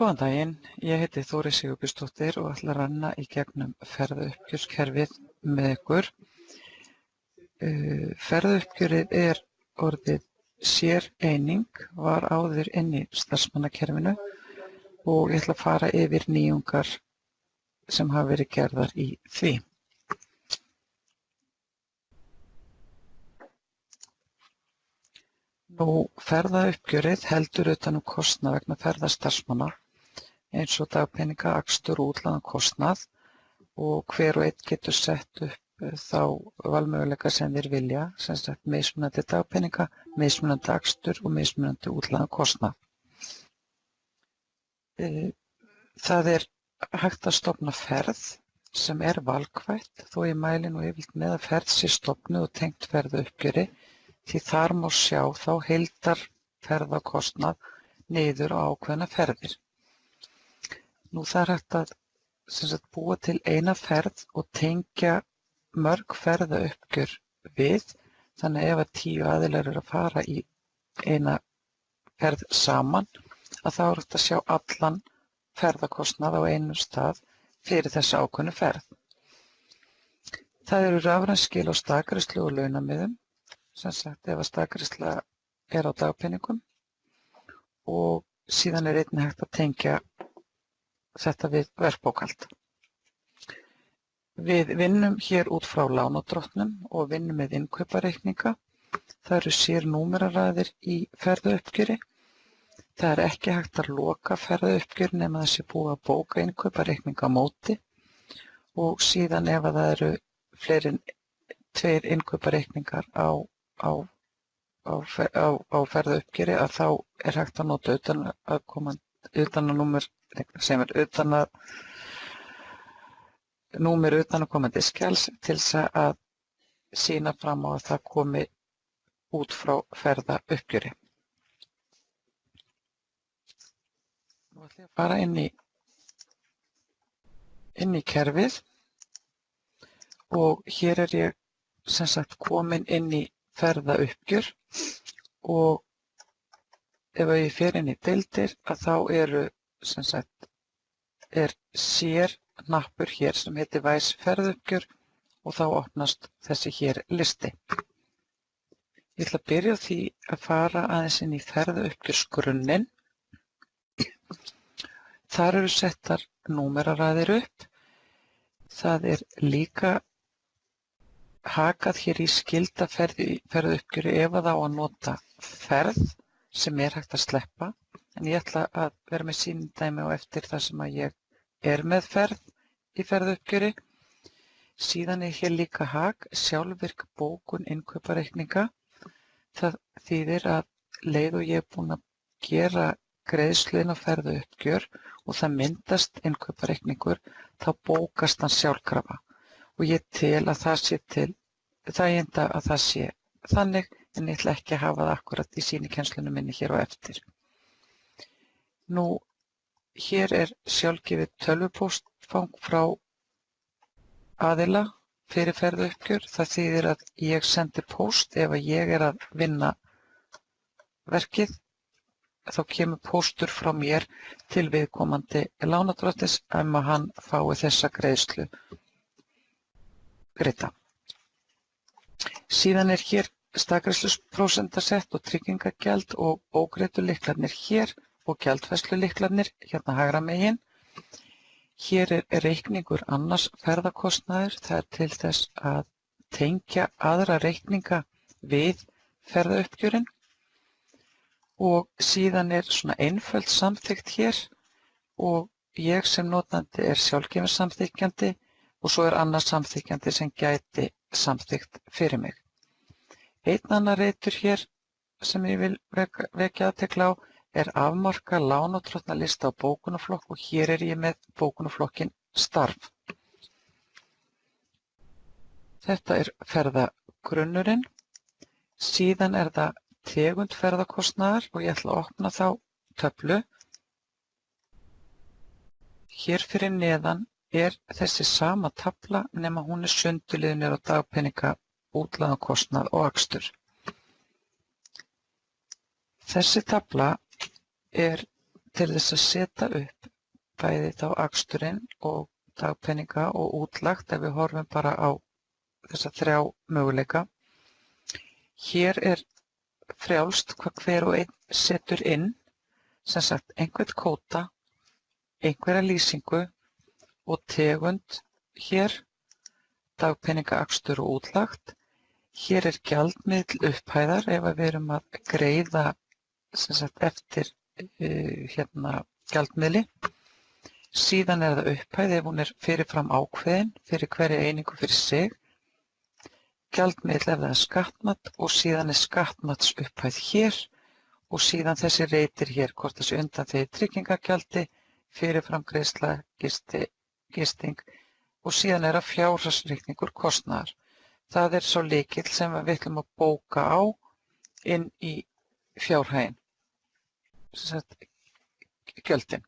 Góðan daginn, ég heiti Þórey Sigurbjörnsdóttir og ætla að renna í gegnum ferðauppgjörskerfið með ykkur. Ferðauppgjörið er orðið séreining, var áður inn í starfsmannakerfinu og ég ætla að fara yfir nýjungar sem hafa verið gerðar í því. Ferðauppgjörið heldur utan um kostnað vegna ferðastarfsmanna eins og dagpeninga, akstur og útlánakostnað og hver og einn getur sett upp þá valmöguleika sem þeir vilja, sem sagt mismunandi dagpeninga, mismunandi akstur og mismunandi útlánakostnað. Það er hægt að stofna ferð sem er valkvætt þó ég mæli nú yfirleitt með að ferð sé stofnuð og tengt ferðauppgjöri því þar má sjá þá heildarferðakostnað niður á ákveðna ferðir. Það er hægt að búa til eina ferð og tengja mörg ferðauppgjör við, þannig ef að 10 aðilar eru að fara í eina ferð saman, að þá er hægt að sjá allan ferðakostnað á einum stað fyrir þessa ákveðnu ferð. Það eru rafræn skil á staðgreiðslu og launamiðum, sem sagt ef að staðgreiðsla er á dagpeningum og síðan er einnig hægt að tengja þetta við verkbókhald. Við vinnum hér út frá lánadrottnum og vinnum með innkaupareikninga. Það eru sérnúmeraraðir í ferðauppgjöri. Það er ekki hægt að loka ferðauppgjör nema það sé búið að bóka innkaupareikninga á móti og síðan ef að það eru fleiri en 2 innkaupareikningar á ferðauppgjöri að þá er hægt að nota númer utanaðkomandi skjals til þess að sýna fram á að það komi út frá ferðauppgjöri. Nú ætla ég að fara inn í kerfið og hér er ég sem sagt komin inn í ferðauppgjör og ef ég fer inn í deildir að þá er sér hnappur hér sem heitir Væs ferðauppgjör og þá opnast þessi hér listi. Ég ætla að byrja á því að fara aðeins inn í ferðauppgjörsgrunninn. Þar eru settar númeraraðir upp. Það er líka hakað hér í skylda ferðauppgjöri ef að á að nota ferð sem er hægt að sleppa, en ég ætla að vera með sýnidæmi á eftir þar sem að ég er með ferð í ferðauppgjöri. Síðan er hér líka hak sjálfvirk bókun innkaupareikninga. Það þýðir að leið og ég er búin að gera greiðslu inn á ferðauppgjör og það myndast innkaupareikningur, þá bókast hann sjálfkrafa. Og ég tel að það sé til þæginda að það sé þannig, en ég ætla ekki að hafa það akkurat í sýnikennslunum minni hér á eftir. Hér er sjálfgefið tölvupóstfang frá aðila fyrir ferðauppgjör. Það þýðir að ég sendi póst ef að ég er að vinna verkið, þá kemur póstur frá mér til viðkomandi lánadrottis að hann fái þessa greiðslu greidda. Síðan er hér staðgreiðsluprósenta sett og tryggingagjald og ógreiddu lyklarnir hér og gjaldfærslu lyklarnir hérna hægra megin. Hér er reikningur annars ferðakostnaður. Það er til þess að tengja aðra reikninga við ferðauppgjörinn og síðan er svona einföld samþykkt hér og ég sem notandi er sjálfgefinn samþykkjandi og svo er annars samþykkjandi sem gæti samþykkt fyrir mig. Einn annar reitur hér sem ég vil vekja athygli á er afmarka lánadrottna lista á bókunarflokk og hér er ég með bókunarflokkin starf. Þetta er ferðagrunnurinn. Síðan er það tegund ferðakostnaðar og ég ætla að opna þá töflu. Hér fyrir neðan er þessi sama tafla nema hún er sundurliðuð niður á dagpeninga, útlánakostnað og akstur. Þessi tafla er til þess að setja upp bæði þá aksturinn og dagpeninga og útlagt ef við horfum bara á þessa 3 möguleika. Hér er frjálst hvað hver og einn setur inn, sem sagt einhvern kóta, einhverja lýsingu og tegund hér, dagpeninga, akstur og útlagt. Hér er gjaldmiðl upphæðar ef við erum að greiða sem sagt eftir gjaldmiðli. Síðan er það upphæð ef hún er fyrirfram ákveðin fyrir hverja einingu fyrir sig. Gjaldmiðl ef það er skattmat og síðan er skattmats upphæð hér og síðan þessi reitir hér, hvort þessi undanþegið tryggingagjaldi, fyrirfram greiðsla, gisting og síðan er það fjárhagsreikningur kostnaðar. Það er sá lykill sem við ætlum að bóka á inn í fjárhæðin, sem sagt gjöldin.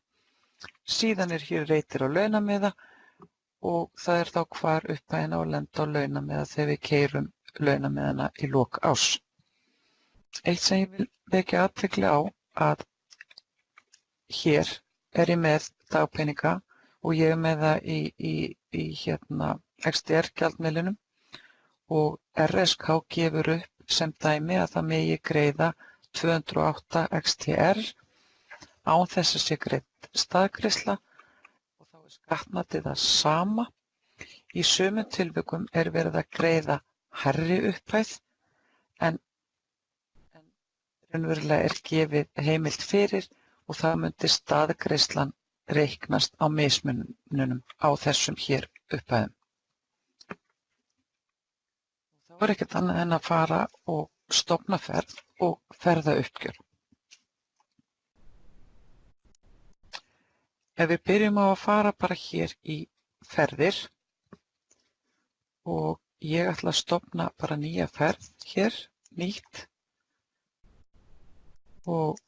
Síðan er hér reitir á launamiða og það er þá hvar upphæðin á að lenda á launamiða þegar við keyrum launamiðana í lok árs. Eitt sem ég vil vekja athygli á að hér er ég með dagpeninga og ég er með það í XDR gjaldmiðlunum og RSK gefur upp sem dæmi að það megi greiða 208 XTR án þess að sé greidd staðgreiðsla og þá er skattmatið það sama. Í sumum tilvikum er verið að greiða hærri upphæð en raunverulega er gefið heimild fyrir og það myndi staðgreiðslan reiknast á mismununum á þessum hér upphæðum. Þá er ekkert annað en að fara og stofna ferð og ferðauppgjör. Ef við byrjum á að fara bara hér í ferðir og ég ætla að stofna bara nýja ferð hér, nýtt og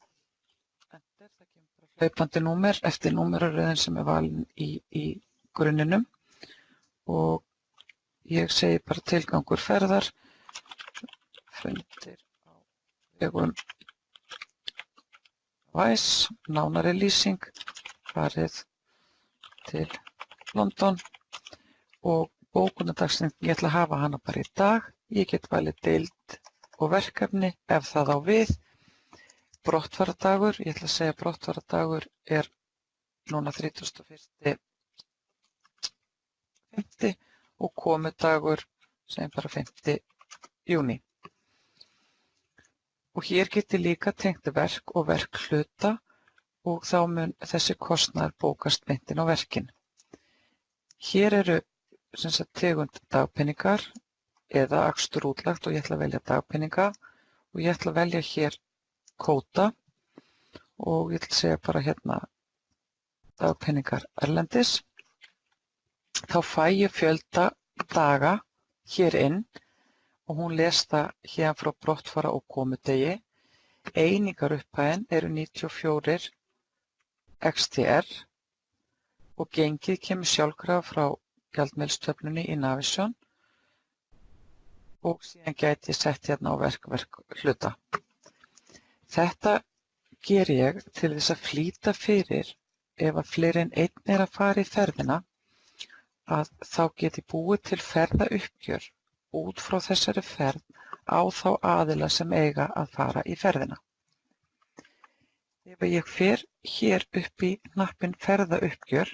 enter, það kemur bara hlaupandi númer eftir númeraröðin sem er valin í grunninum og ég segi bara tilgangur ferðar, fundir á vegum Wise, nánari lýsing, farið til London og bókunardagsinn, ég ætla að hafa hana bara í dag. Ég get valið deild og verkefni ef það á við. Brottfarardagur, ég ætla að segja að brottfarardagur er núna 31.5. og komudagur sem bara 5. júní. Og hér getur líka tengt verk og verkhluta og þá mun þessi kostnaður bókast beint inn á verkin. Hér eru sem sagt tegund dagpeningar eða akstur útlagt og ég ætla að velja dagpeninga og ég ætla að velja hér kóta og ég ætla að segja bara hérna dagpeningar erlendis. Þá fæ ég fjölda daga hér inn og hún les það hér frá brottfara og komudegi. Einingarupphæðin eru 94 XTR og gengið kemur sjálfkrafa frá gjaldmiðilstöflunni í Navision og síðan gæti ég sett hérna á verkhluta. Þetta ger ég til þess að flýta fyrir ef að fleiri en einn er að fara í ferðina að þá geti búið til ferðauppgjör út frá þessari ferð á þá aðila sem eiga að fara í ferðina. Ef ég fer hér upp í hnappinn ferðauppgjör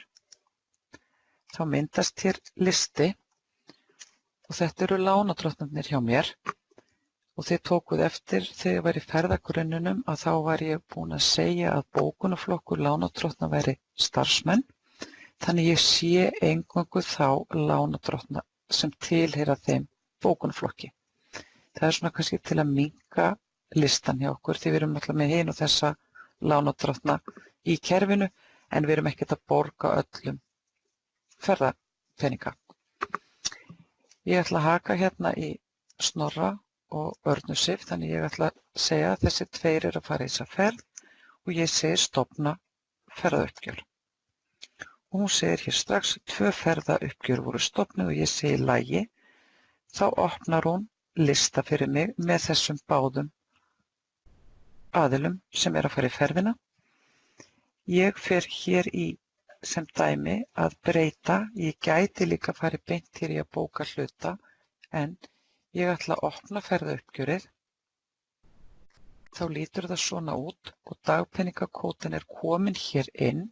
þá myndast hér listi og þetta eru lánadrottnarnir hjá mér og þið tókuð eftir þegar ég var í ferðagrunnunum að þá var ég búin að segja að bókunarflokkur lánadrottna væri starfsmenn, þannig ég sé eingöngu þá lánadrottna sem tilheyra þeim bókunarflokki. Það er svona kannski til að minnka listan hjá okkur því við erum náttúrulega með hin og þessa lánadrottna í kerfinu en við erum ekkert að borga öllum ferðapeninga. Ég ætla að haka hérna í Snorra og Örnu Sif, þannig ég ætla að segja að þessi tveir eru að fara í þessa ferð og ég segi stofna ferðauppgjör. Og hún segir hér strax 2 ferðauppgjör voru stofnuð og ég segi lagi. Þá opnar hún lista fyrir mig með þessum báðum aðilum sem er að fara í ferðina. Ég fer hér í sem dæmi að breyta. Ég gæti líka farið beint hér í að bóka hluta en ég ætla að opna ferðauppgjörið. Þá lítur það svona út og dagpeningakvótinn er komin hér inn.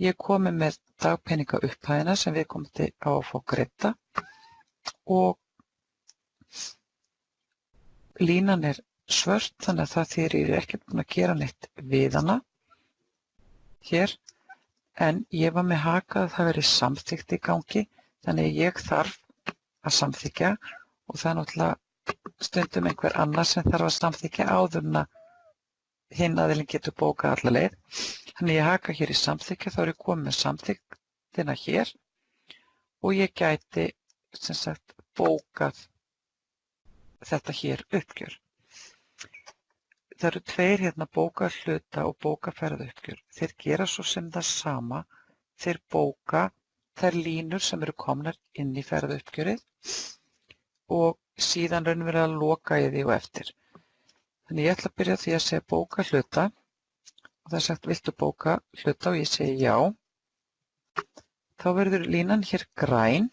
Ég er komin með dagpeningaupphæðina sem viðkomandi á að fá greidda og línan er svört þannig að það þýðir ég er ekkert búin að gera neitt við hana hér en ég var með haka að það veri samþykkt í gangi þannig að ég þarf að samþykja og það er náttúrulega stundum einhver annar sem þarf að samþykja áður en að hinn aðilinn getur bókað alla leið. Þannig ég haka hér í samþykja, þá er ég komið með samþykktina hér og ég gæti sem sagt bókað þetta hér uppgjör. Það eru tveir hérna bóka hluta og bóka ferðauppgjör. Þeir gera svo sem það sama, þeir bóka þær línur sem eru komnar inn í ferðauppgjörið og síðan raunverulega loka ég því og eftir. Þannig ég ætla að byrja því að segja bóka hluta og það er sagt viltu bóka hluta og ég segi já. Þá verður línan hér græn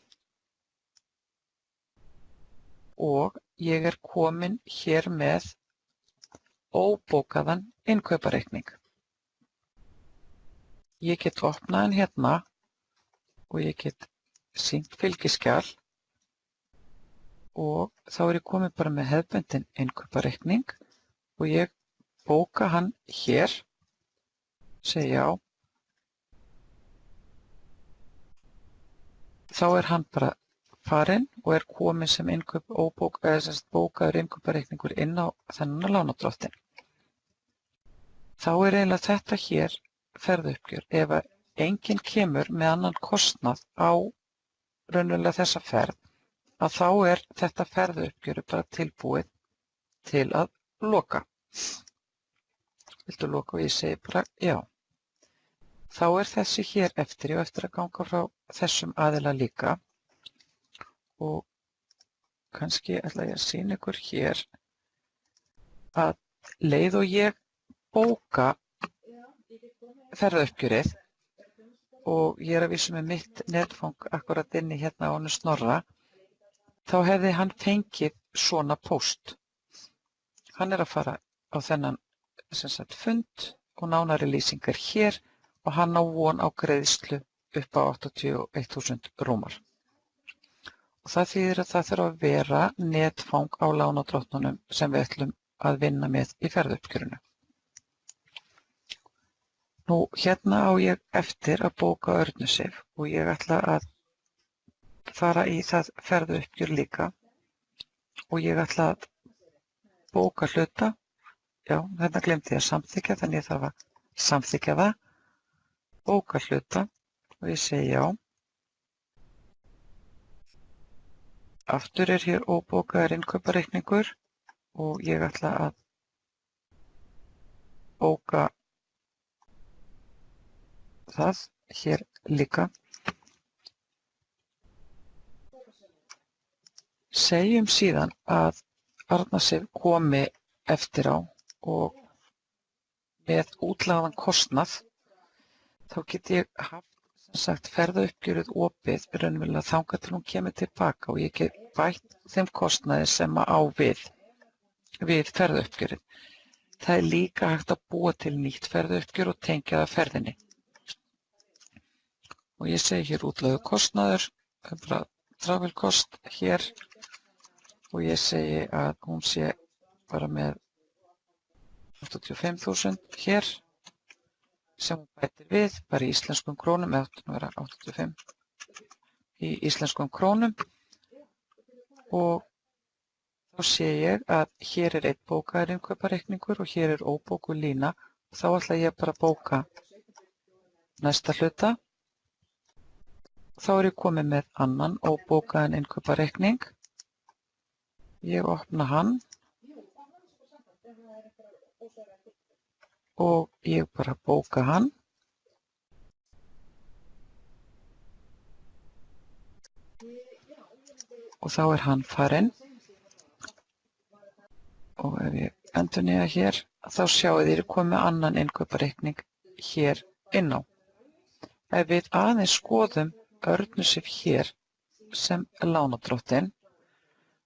og ég er komin hér með óbókaðan innkaupareikning. Ég get opnað hann hérna og ég get sýnt fylgiskjal og þá er ég komin bara með hefðbundinn innkaupareikning og ég bóka hann hér, segi já. Þá er hann bara farinn og er komin sem bókaður innkaupareikningur inn á þennan lánardrottinn. Þá er eiginlega þetta hér ferðauppgjör. Ef enginn kemur með annan kostnað á raunverulega þessa ferð, að þá er þetta ferðauppgjör bara tilbúið til að loka. Viltu loka og ég segi bara já. Þá er þessi hér eftir og eftir að ganga frá þessum aðila líka og kannski ætla ég að sýna ykkur hér að leið og ég bóka ferðauppgjörið og ég er að vísa með mitt netfang akkurat inni hérna á honum Snorra, þá hefði hann fengið svona póst. Hann er að fara á þennan fund og nánari lýsingar hér og hann á von á greiðslu upp á 81.000 rúmar. Og það þýðir að það þarf að vera netfang á lánardrottnunum sem við ætlum að vinna með í ferðauppgjörinu. Nú hérna á ég eftir að bóka Örnusif og ég ætla að fara í það ferðauppgjör líka og ég ætla að bóka hluta. Já, þetta glemdi ég að samþykja þannig ég þarf að samþykja það. Bóka hluta og ég segi já. Aftur er hér óbókaður innkaupareikningur og ég ætla að bóka það hér líka. Segjum síðan að Arnarsif komi eftir á og með útlagðan kostnað þá get ég haft ferðauppgjörið opið raunverulega þangað til hún kemur tilbaka og ég get bætt þeim kostnaði sem á við ferðauppgjörið. Það er líka hægt að búa til nýtt ferðauppgjör og tengja það ferðinni. Og ég segi hér útlagður kostnaður, bara travelkost hér og ég segi að hún sé bara með 85.000 hér sem hún bætir við bara í íslenskum krónum, eða áttu að vera 85 í íslenskum krónum og þá sé ég að hér er einn bókaður innkaupareikningur og hér er óbókuð lína og þá ætla ég bara að bóka næsta hluta. Þá er ég komið með annan óbókaðan innkaupareikning. Ég opna hann og ég bara bóka hann. Og þá er hann farinn. Og ef ég endurnýja hér, þá sjáu þið komið annan innkaupareikning hér inn á. Ef við aðeins skoðum Örnu Sif hér sem lánardrottinn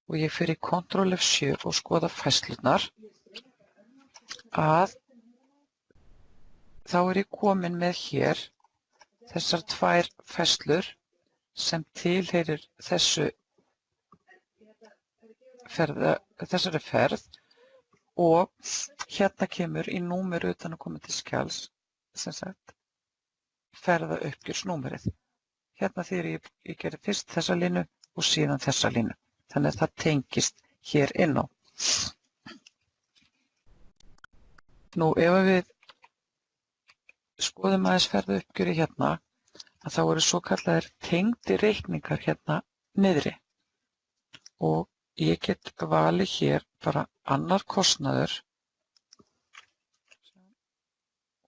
og ég fer í Ctrl F7 og skoða færslurnar, að þá er ég komin með hér þessar tvær færslur sem tilheyrir þessari ferð og hérna kemur í númer utan að koma til skjals, sem sagt, ferðauppgjörsnúmerið. Hérna þegar ég gerði fyrst þessa línu og síðan þessa línu. Þannig að það tengist hér inn á. Nú, ef við skoðum aðeins ferðauppgjöri hérna, að þá eru svo kallaðir tengdir reikningar hérna niðri. Og ég get valið hér bara annar kostnaður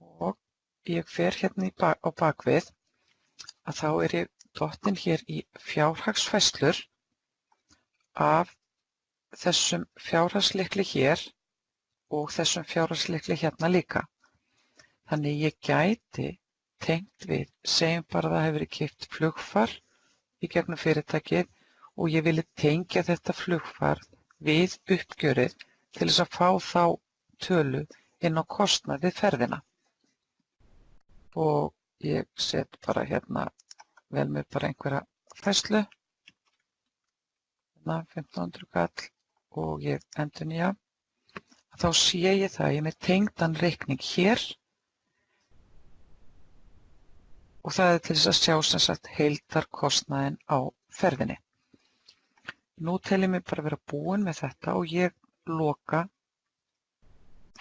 og ég fer hérna á bakvið að þá er ég dottin hér í fjárhagsfærslur af þessum fjárhagslykli hér og þessum fjárhagslykli hérna líka. Þannig ég gæti tengt við, segjum bara að það hefur verið keypt flugfar í gegnum fyrirtækið og ég vilji tengja þetta flugfar við uppgjörið til þess að fá þá tölu inn á kostnað við ferðina. Og ég set bara hérna, vel með bara einhverja færslu, hérna 1500 kall og ég endurnýja. Þá sé ég það, ég er með tengdan reikning hér og það er til þess að sjá sem sagt heildarkostnaðinn á ferðinni. Nú tel ég mig bara vera búin með þetta og ég loka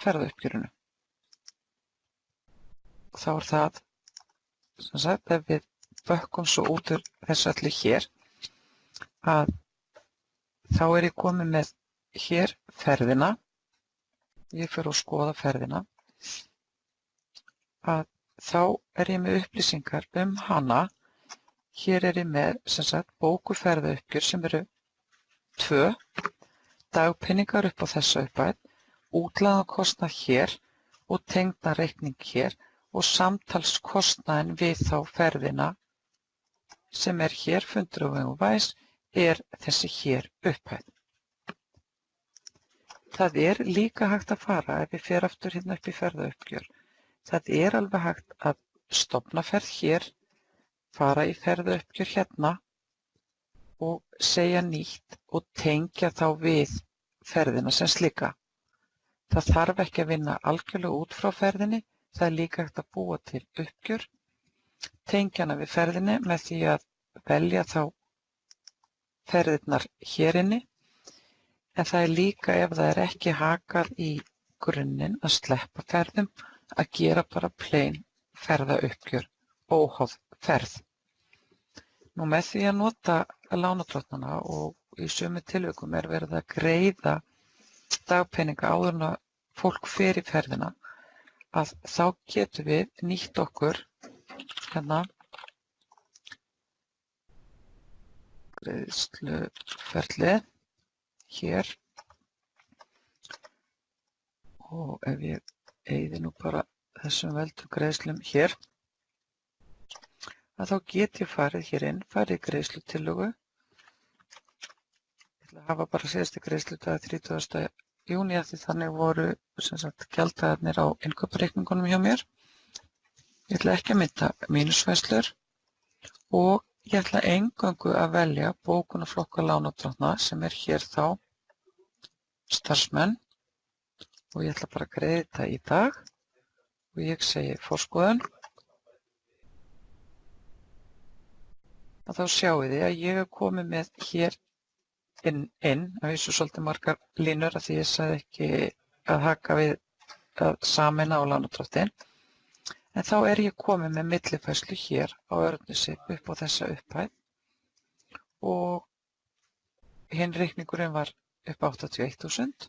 ferðauppgjörinu. Og þá er það, sem sagt, ef við bökkum svo út úr þessu allir hér, að þá er ég komið með hér ferðina, ég fer og skoða ferðina, að þá er ég með upplýsingar hana. Hér er ég með, sem sagt, bókuferðauppgjör sem eru 2, dagpeningar upp á þessa upphæð, útlagakostnað hér og tengdan reikning hér og samtalskostnaðinn við þá ferðina sem er hér fundur á vegum væs er þessi hér upphæð. Það er líka hægt að fara ef ég fer aftur hérna upp í ferðauppgjör. Það er alveg hægt að stofna ferð hér, fara í ferðauppgjör hérna og segja nýtt og tengja þá við ferðina sem slíka. Það þarf ekki að vinna algjörlega út frá ferðinni, það er líka hægt að búa til uppgjör, tengja hana við ferðinni með því að velja þá ferðirnar hér inni, en það er líka ef það er ekki hakað í grunninn að sleppa ferðum, að gera bara plain ferðauppgjör, óháð ferð. Nú með því að nota lánardrottnana og í sömu tilvikum er verið að greiða dagpeninga áður en að fólk fer í ferðina, að þá getum við nýtt okkur hérna greiðsluferlið hér og ef ég eyði nú bara þessum veldu greiðslum hér, að þá get ég farið hér inn, farið í greiðslutillögu. Ég ætla að hafa bara síðasti greiðsludag 30. júní að því þannig voru sem sagt gjalddagarnir á innkaupareikningunum hjá mér. Ég ætla ekki að mynda mínusfærslur og ég ætla eingöngu að velja bókunarflokka lánardrottna sem er hér þá starfsmenn og ég ætla bara að greiða þetta í dag og ég segi forskoðun. Að þá sjáu þið að ég hef komið með hér inn, að vísu svolítið margar línur að því ég sagði ekki að haka við að sameina á lánardrottinn, en þá er ég komið með millifærslu hér á Örnu Sif upp á þessa upphæð og hinn reikningurinn var upp á 81.000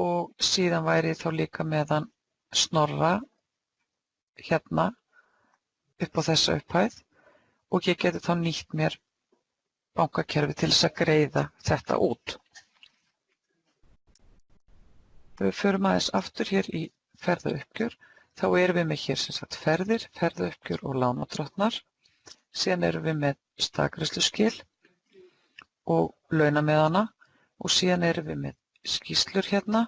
og síðan væri þá líka meðan Snorra hérna upp á þessa upphæð og ég geti þá nýtt mér bankakerfi til þess að greiða þetta út. Við förum aðeins aftur hér í ferðauppgjör, þá erum við með hér sem sagt ferðir, ferðauppgjör og lánadrottnar. Síðan erum við með staðgreiðsluskil og launameðana og síðan erum við með skýrslur hérna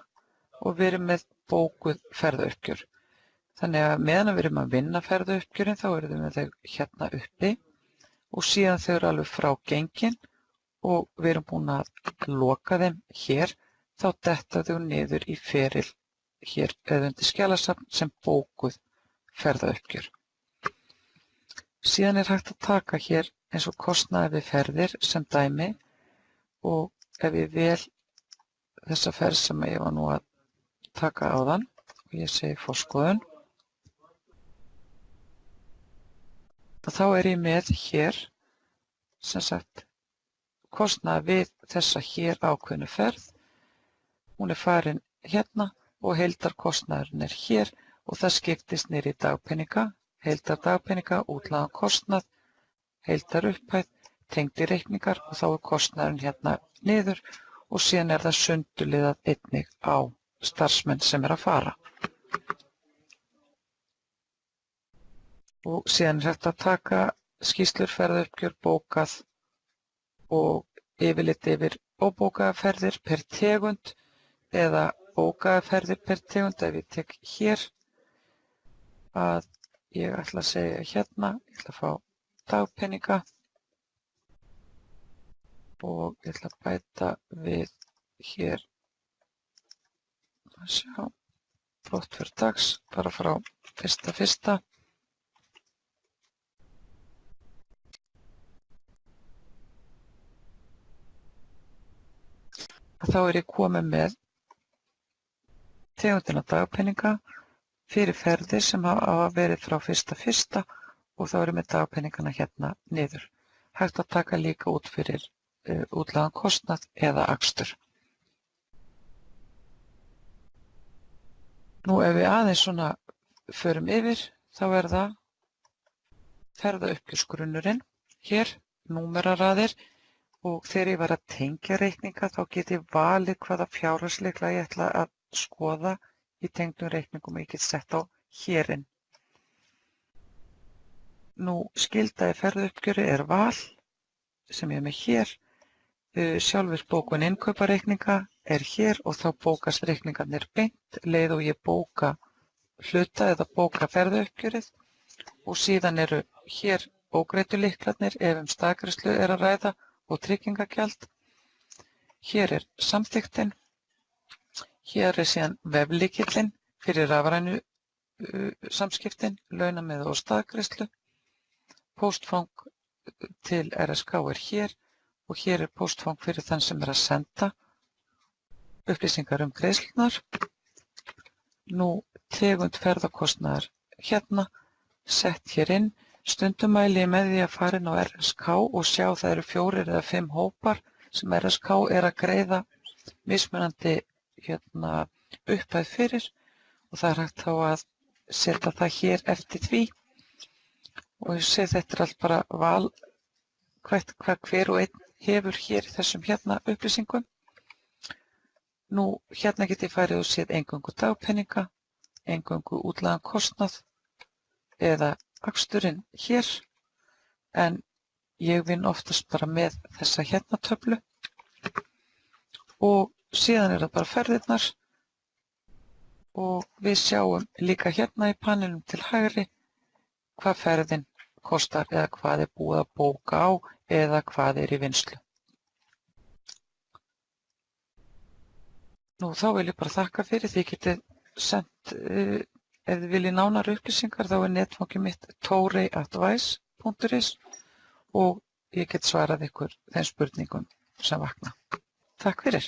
og við erum með bókuð ferðauppgjör. Þannig að meðan við erum að vinna ferðauppgjörin þá erum við með þau hérna uppi og síðan þau eru alveg frá gengin og við erum búin að loka þeim hér, þá detta þau niður í feril hér eða undir skjalasafn sem bókuð ferðauppgjör. Síðan er hægt að taka hér eins og kostnaði við ferðir sem dæmi og ef ég vel þessa ferð sem ég var nú að taka áðan og ég segi forskoðun, þá er ég með hér sem sagt kostnaði við þessa hér ákveðnu ferð. Hún er farin hérna og heildarkostnaðurinn er hér og það skiptist niður í dagpeninga, heildardagpeninga, útlagðan kostnað, heildarupphæð, tengdir reikningar og þá er kostnaðurinn hérna niður og síðan er það sundurliðað einnig á starfsmenn sem er að fara. Og síðan er hægt að taka skýrslur, ferðauppgjör, bókað og yfirlit yfir óbókaða ferðir per tegund eða bókaða ferðir per tegund. Ef ég tek hér að ég ætla að segja hérna, ég ætla að fá dagpeninga og ég ætla að bæta við hér að sjá brottför dags bara frá 1.1. Þá er ég komið með tegundina dagpeninga fyrir ferðir sem hafa verið frá 1.1. og þá er ég með dagpeningana hérna niður. Hægt að taka líka út fyrir útlagðan kostnað eða akstur. Nú ef við aðeins svona förum yfir þá er það ferðauppgjörsgrunnurinn hér, númeraraðir. Og þegar ég var að tengja reikninga þá get ég valið hvaða fjárhagslykla ég ætla að skoða í tengdum reikningum og ég get sett á hérinn. Nú skylda í ferðauppgjöri er val sem ég er með hér. Sjálfur bókun innkaupareikninga er hér og þá bókast reikningarnir beint leið og ég bóka hluta eða bóka ferðauppgjörið og síðan eru hér ógreiddu-lyklarnir ef staðgreiðslu er að ræða og tryggingagjald. Hér er samþykktin, hér er síðan veflykillinn fyrir rafrænu samskiptin, launameð og staðgreiðslu, póstfang til RSK er hér og hér er póstfang fyrir þann sem er að senda upplýsingar greiðslurnar. Nú tegund ferðakostnaðar hérna, sett hér inn. Stundum mæli ég með því að fara inn á RSK og sjá það eru 4 eða 5 hópar sem RSK er að greiða mismunandi upphæð fyrir og það er hægt þá að setja það hér eftir því og ég sé þetta er allt bara val hvað hver og einn hefur hér í þessum upplýsingum. Nú hérna get ég farið og séð eingöngu dagpeninga, eingöngu útlagðan kostnað eða aksturinn hér en ég vinn oftast bara með þessa töflu og síðan er það bara ferðirnar og við sjáum líka hérna í panelinum til hægri hvað ferðin kostar eða hvað er búið að bóka á eða hvað er í vinnslu. Nú þá vil ég bara þakka fyrir því getið sendt ef þið viljið nánari upplýsingar þá er netfangið mitt torey@wise.is og ég get svarað ykkur þeim spurningum sem vakna. Takk fyrir.